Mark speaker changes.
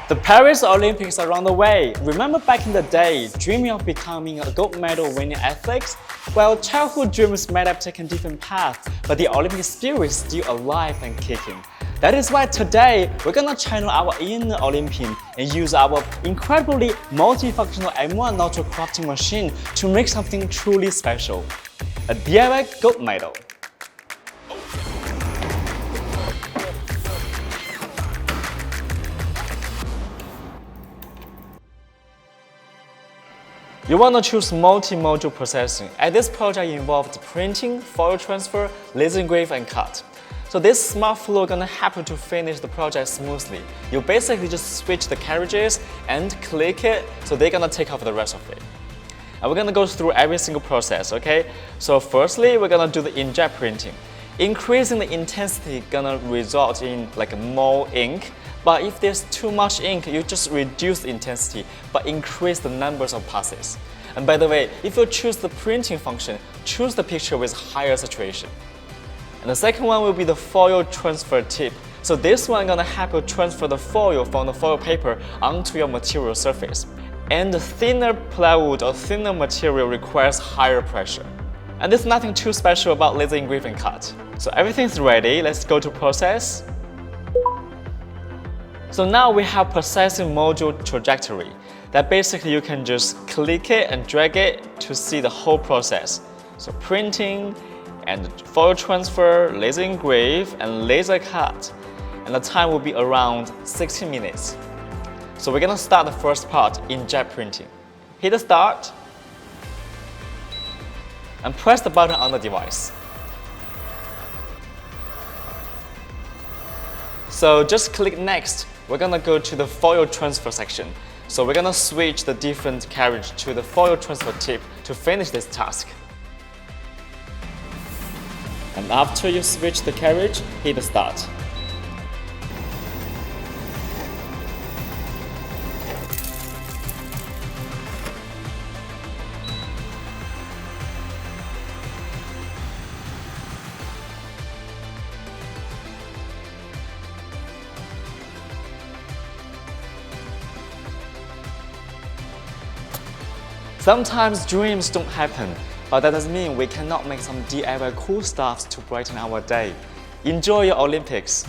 Speaker 1: The Paris Olympics are on the way. Remember back in the day, dreaming of becoming a gold medal winning athlete? Well, childhood dreams might have taken different paths, but the Olympic spirit is still alive and kicking. That is why today, we're gonna channel our inner Olympian and use our incredibly multifunctional M1 Nitro crafting machine to make something truly special. A DIY gold medal. You want to choose multi-module processing. At this project involved printing, foil transfer, laser engrave, and cut. So this smart flow is going to help you to finish the project smoothly. You basically just switch the carriages and click it, so they're going to take off the rest of it. And we're going to go through every single process, okay? So firstly, we're going to do the inkjet printing. Increasing the intensity is going to result in like more ink. But if there's too much ink, you just reduce the intensity, but increase the numbers of passes. And by the way, if you choose the printing function, choose the picture with higher saturation. And the second one will be the foil transfer tip. So this one is gonna help you transfer the foil from the foil paper onto your material surface. And the thinner plywood or thinner material requires higher pressure. And there's nothing too special about laser engraving cut. So everything's ready, let's go to process. So now we have processing module trajectory. That basically you can just click it and drag it to see the whole process. So printing and foil transfer, laser engrave, and laser cut. And the time will be around 60 minutes. So we're gonna start the first part, inkjet printing. Hit the start and press the button on the device. So just click next. We're gonna go to the foil transfer section. So we're gonna switch the different carriage to the foil transfer tip to finish this task. And after you switch the carriage, hit the start. Sometimes dreams don't happen, but that doesn't mean we cannot make some DIY cool stuff to brighten our day. Enjoy your Olympics!